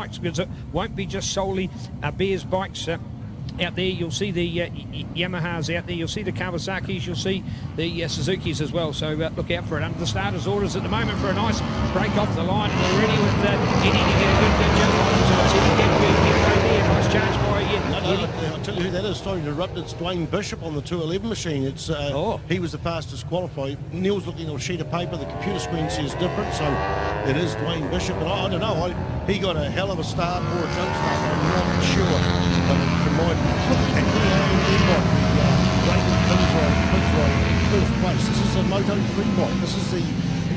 bikes, because it won't be just solely Bears bikes out there. You'll see the Yamahas out there, you'll see the Kawasaki's, you'll see the Suzuki's as well, so look out for it. Under the starters' orders at the moment for a nice break off the line, and we're ready with Eddie to get a good jump on him, so it's Eddie Canterbury get right there. Nice charge by I'll tell you who that is starting to erupt. It's Dwayne Bishop on the 211 machine. It's He was the fastest qualified. Neil's looking at a sheet of paper, the computer screen says different, so it is Dwayne Bishop, but I don't know, he got a hell of a start or a jump start, I'm not sure, but from my look at that little AMD bike, the first place. This is a Moto3 bike. This is the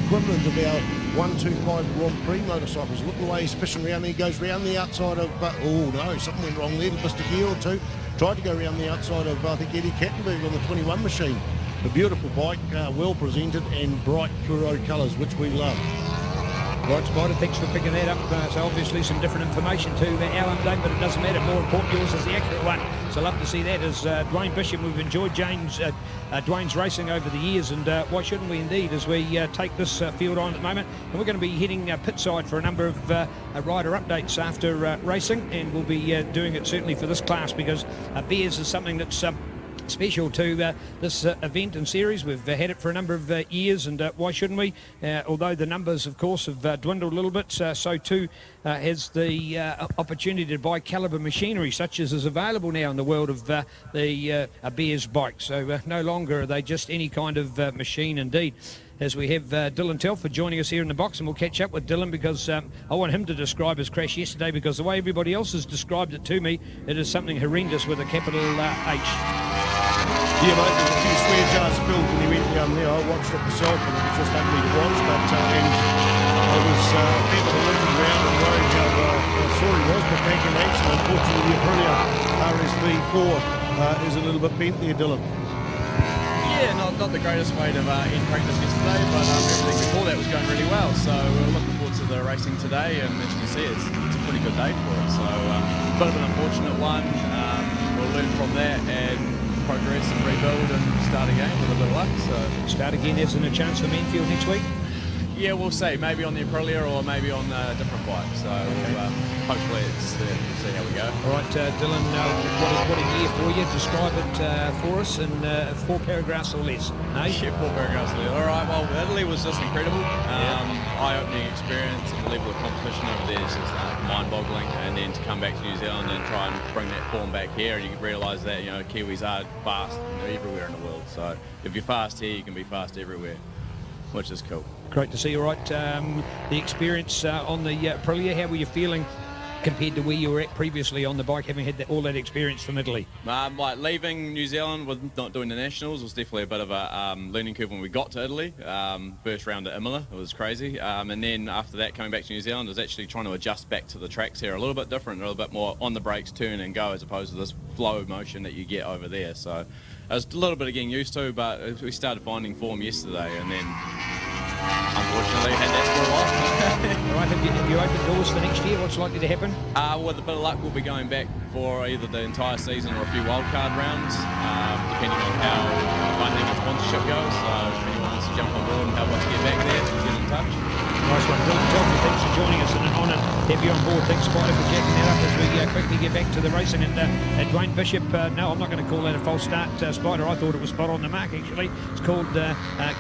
equivalent of our 125 Grand Prix motorcycles. Look the way he's fishing around there. He goes round the outside of, oh no, something went wrong there. Missed a gear or two. Tried to go around the outside of, I think, Eddie Kattenberg on the 21 machine. A beautiful bike, well presented and bright Kuro colours, which we love. Right, Spider, thanks for picking that up. So obviously some different information to our update, but it doesn't matter. More important, yours is the accurate one. So love to see that. As Dwayne Bishop, we've enjoyed Dwayne's racing over the years, and why shouldn't we indeed, as we take this field on at the moment. And we're going to be hitting pit side for a number of rider updates after racing, and we'll be doing it certainly for this class, because Bears is something that's special to this event and series. We've had it for a number of years, and why shouldn't we? Although the numbers, of course, have dwindled a little bit, so too has the opportunity to buy caliber machinery, such as is available now in the world of the Bears bike. So no longer are they just any kind of machine indeed. As we have Dylan Telford joining us here in the box, and we'll catch up with Dylan, because I want him to describe his crash yesterday, because the way everybody else has described it to me, it is something horrendous with a capital H. Yeah, mate, there's a few swear jars spilled when he went down there. I watched it myself, and it was just ugly to watch, but and I was people were looking around and worried how sore he was, but back in action, unfortunately, the Aprilia RSV4 is a little bit bent there, Dylan. Yeah, not the greatest way to end practice yesterday, but everything before that was going really well, so we're looking forward to the racing today, and as you can see, it's a pretty good day for it, so a bit of an unfortunate one. We'll learn from that and progress and rebuild and start again with a bit of luck. So start again, isn't a chance for Manfield next week? Yeah, we'll see. Maybe on the Aprilia or maybe on a different bike. So hopefully we'll see how we go. All right, Dylan, what a year for you. Describe it for us in 4 paragraphs or less. No? Yeah, 4 paragraphs or less. All right, well, Italy was just incredible. Eye-opening experience, and the level of competition over there is just mind-boggling. And then to come back to New Zealand and try and bring that form back here, and you realise that, you know, Kiwis are fast everywhere in the world. So if you're fast here, you can be fast everywhere, which is cool. Great to see you. Right, the experience on the Aprilia, how were you feeling compared to where you were at previously on the bike, having had all that experience from Italy? Like leaving New Zealand with not doing the Nationals was definitely a bit of a learning curve when we got to Italy. First round at Imola, it was crazy. And then after that, coming back to New Zealand, was actually trying to adjust back to the tracks here a little bit different, a little bit more on the brakes, turn and go, as opposed to this flow motion that you get over there. So it was a little bit of getting used to, but we started finding form yesterday, and then unfortunately had that fall off. All right, have you opened doors for next year? What's likely to happen? With a bit of luck, we'll be going back for either the entire season or a few wildcard rounds, depending on how the funding and sponsorship goes. So if anyone wants to jump on board and help us get back there, get in touch. Nice one, Dylan Telford, thanks for joining us, and an honour to have you on board. Thanks, Spider, for jacking that up as we quickly get back to the racing. And Dwayne Bishop, no, I'm not going to call that a false start, Spider. I thought it was spot on the mark, actually. It's called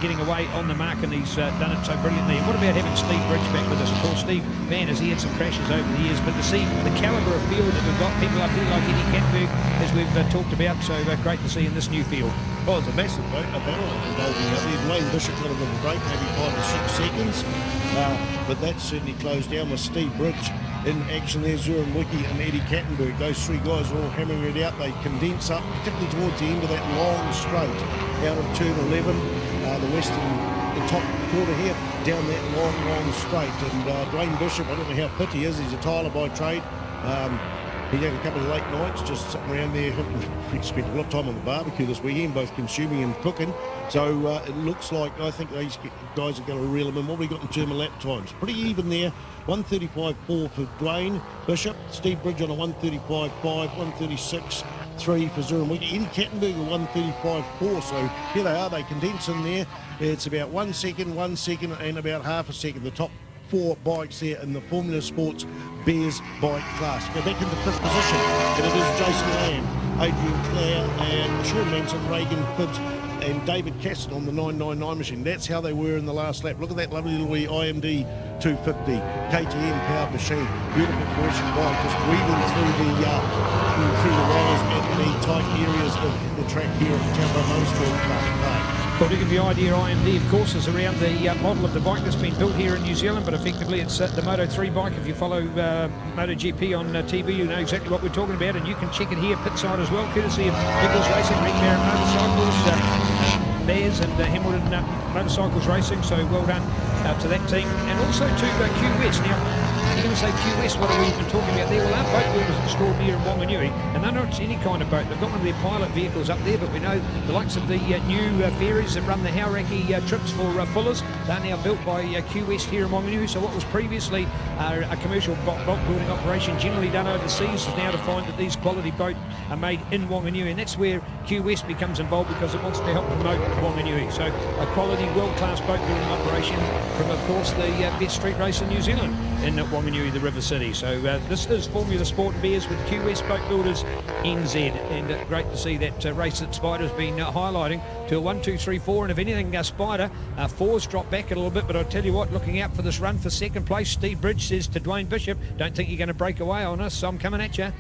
getting away on the mark, and he's done it so brilliantly. And what about having Steve Bridge back with us? Of course, Steve, man, has he had some crashes over the years, but to see the calibre of field that we've got, people up here like Eddie Kattenberg, as we've talked about, so great to see in this new field. Well, it's a massive battle involving out there. Dwayne Bishop got a little break, maybe 5 or 6 seconds. But that certainly closed down with Steve Bridge in action there, Zuran Wiki and Eddie Kattenberg. Those 3 guys are all hammering it out. They condense up, particularly towards the end of that long straight out of turn 11, the top quarter here, down that long straight. And Dwayne Bishop, I don't know how fit he is. He's a tiler by trade. He had a couple of late nights just sitting around there. He spent a lot of time on the barbecue this weekend, both consuming and cooking. So it looks like, I think these guys are going to reel him in. What have we got in terms of lap times? Pretty even there. 1:35.4 for Dwayne Bishop. Steve Bridge on a 1:35.5, 1:36.3 for Zuran Wiki. Eddie Kattenberg a 1:35.4. So here they are. They condense in there. It's about 1 second, and about half a second. The top 4 bikes there in the Formula Sports Bears bike class. Go back into 5th position, and it is Jason Lamb, Adrian Clare, and Sean Manson, Reagan Phibbs, and David Casson on the 999 machine. That's how they were in the last lap. Look at that lovely little wee IMD 250 KTM powered machine. Beautiful commercial bike, just weaving through the wires and the tight areas of the track here at the Taupo Motorsport Park. Well, to give you an idea, IMD, of course, is around the model of the bike that's been built here in New Zealand, but effectively it's the Moto3 bike. If you follow MotoGP on TV, you know exactly what we're talking about, and you can check it here pitside as well, courtesy of Nichols Racing, Red Baron Motorcycles, Bears and Hamilton Motorcycles Racing, so well done to that team. And also to QWest. Now, you're going to say QS, what are we even talking about there? Well, our boat builders extraordinary in Wanganui, and they're not any kind of boat. They've got one of their pilot vehicles up there, but we know the likes of the new ferries that run the Hauraki trips for fullers, they're now built by QS here in Wanganui. So what was previously a commercial boat building operation generally done overseas is now to find that these quality boats are made in Wanganui, and that's where QS becomes involved because it wants to help promote Wanganui. So a quality, world-class boat building operation from, of course, the best street race in New Zealand in Wanganui, the River City. So this is Formula Sport Bears with QS Boat Builders NZ, and great to see that race that Spider's been highlighting to a 1, 2, 3, 4, and if anything, Spider 4's dropped back a little bit, but I'll tell you what, looking out for this run for second place, Steve Bridge says to Dwayne Bishop, don't think you're going to break away on us, so I'm coming at you.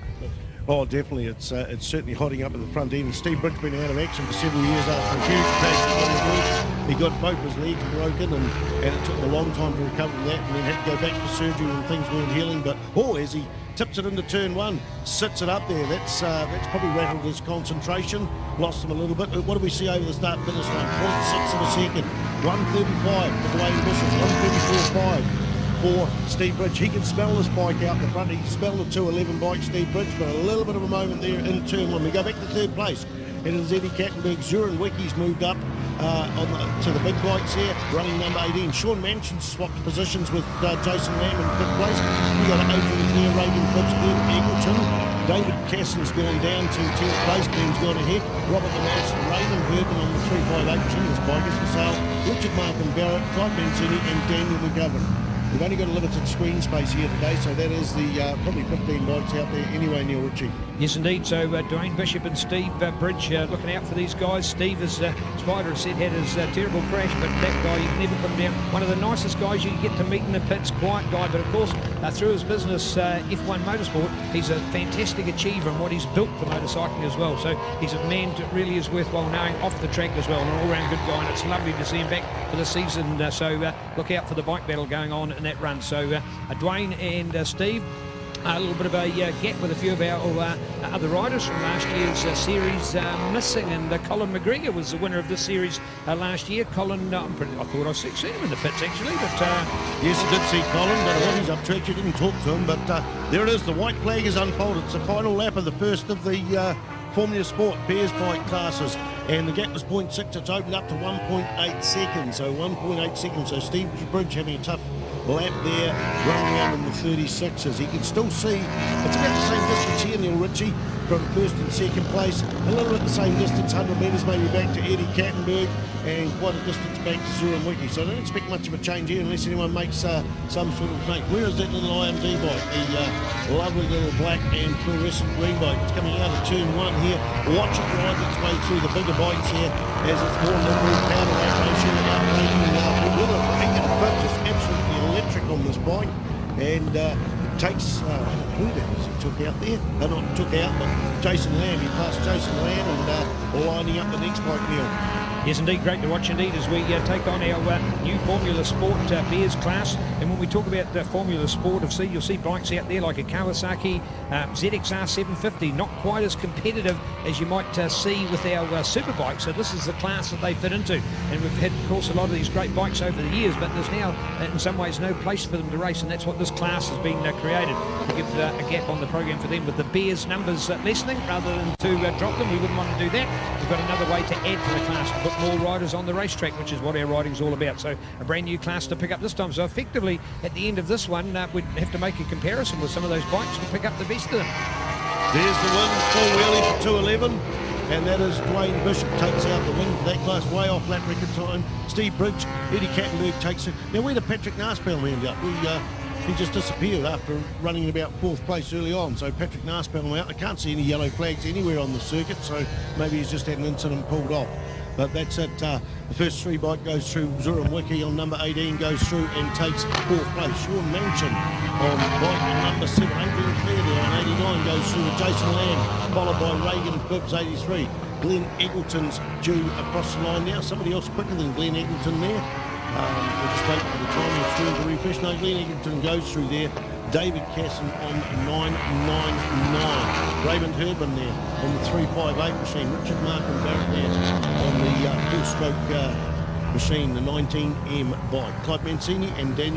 Oh, definitely. It's certainly hotting up at the front end. Steve Brick's been out of action for several years after a huge crash. He got both his legs broken, and it took him a long time to recover from that, and then had to go back to surgery when things weren't healing. But as he tips it into turn 1, sits it up there, that's probably rattled his concentration, lost him a little bit. What do we see over the start finish line? 0.6 of a second, 1:35 for Dwayne Bishop, 1:34.5. For Steve Bridge. He can smell this bike out the front. He can smell the 211 bike, Steve Bridge, but a little bit of a moment there in turn 1. We go back to 3rd place. It is Eddie Kattenberg. Zuren Wiki's moved up to the big bikes here, running number 18. Sean Manchin swapped positions with Jason Lamb in 5th place. We got Adrian Clare, Reagan Phibbs, Glenn Eggleton. David Casson's gone down to 10th place. Glenn's gone ahead. Robert Lemass, Raymond Herben on the 358 machine. This bike is for sale. Richard Markham Barrett, Clyde Mancini, and Daniel McGovern. We've only got a limited screen space here today, so that is the probably 15 bikes out there anyway, Neil Ritchie. Yes, indeed. So Dwayne Bishop and Steve Bridge looking out for these guys. Steve, as Spider has said, had his terrible crash, but that guy, you can never put him down. One of the nicest guys you can get to meet in the pits, quiet guy, but of course, through his business, F1 Motorsport, he's a fantastic achiever in what he's built for motorcycling as well. So he's a man that really is worthwhile knowing off the track as well, and an all-round good guy, and it's lovely to see him back for the season. So look out for the bike battle going on in that run. So Dwayne and Steve, a little bit of a gap with a few of our other riders from last year's series missing, and Colin McGregor was the winner of this series last year. Colin, I thought I seen him in the pits actually, but yes, I did see Colin, but what he's up to, actually didn't talk to him, but there it is, the white flag is unfolded. It's the final lap of the first of the Formula Sport Bears bike classes, and the gap was 0.6. It's opened up to 1.8 seconds, so 1.8 seconds. So Steve Bridge having a tough lap there, running around in the 36s. You can still see it's about the same distance here, Neil Ritchie, from 1st and 2nd place. A little bit the same distance, 100 metres maybe back to Eddie Kattenberg, and quite a distance back to Zuren Wiki. So I don't expect much of a change here unless anyone makes some sort of make. Where is that little IMD bike? The lovely little black and fluorescent green bike. It's coming out of turn 1 here. Watch it ride its way through the bigger bikes here as it's more nimble, power to lap ratio, outbraking with it. It's absolutely electric on this bike, and takes who that was he took out there? Not took out, but Jason Lamb. He passed Jason Lamb and lining up the next bike, Neil. Yes, indeed, great to watch indeed as we take on our new Formula Sport Bears class. And when we talk about the Formula Sport, you'll see bikes out there like a Kawasaki ZXR750, not quite as competitive as you might see with our super bikes. So this is the class that they fit into. And we've had, of course, a lot of these great bikes over the years, but there's now, in some ways, no place for them to race, and that's what this class has been created, to give a gap on the program for them. With the Bears numbers lessening, rather than to drop them, we wouldn't want to do that. We've got another way to add to the class, to put more riders on the racetrack, which is what our riding's all about. So a brand new class to pick up this time. So effectively, at the end of this one, we'd have to make a comparison with some of those bikes to pick up the best of them. There's the win, small wheelie for 211. and that is Dwayne Bishop takes out the win for that class, way off lap record time. Steve Bridge, Eddie Kattenberg takes it. Now, where did Patrick Narsbaum end up? He just disappeared after running in about 4th place early on. So Patrick Narsbaum out. I can't see any yellow flags anywhere on the circuit, so maybe he's just had an incident pulled off. But that's it. The first 3 bike goes through. Zura Wiki on number 18 goes through and takes 4th place. Sean Manchin on bike number 7, Adrian Clare there on 89 goes through with Jason Lamb, followed by Reagan Bibbs 83. Glenn Eggleton's due across the line now. Somebody else quicker than Glenn Eggleton there. We'll just wait for the time through the refresh. No, Glenn Eggleton goes through there. David Casson on 999. Raymond Herbin there on the 358 machine. Richard Markham Barrett there on the 4-stroke machine, the 19M bike. Clyde Mancini and Daniel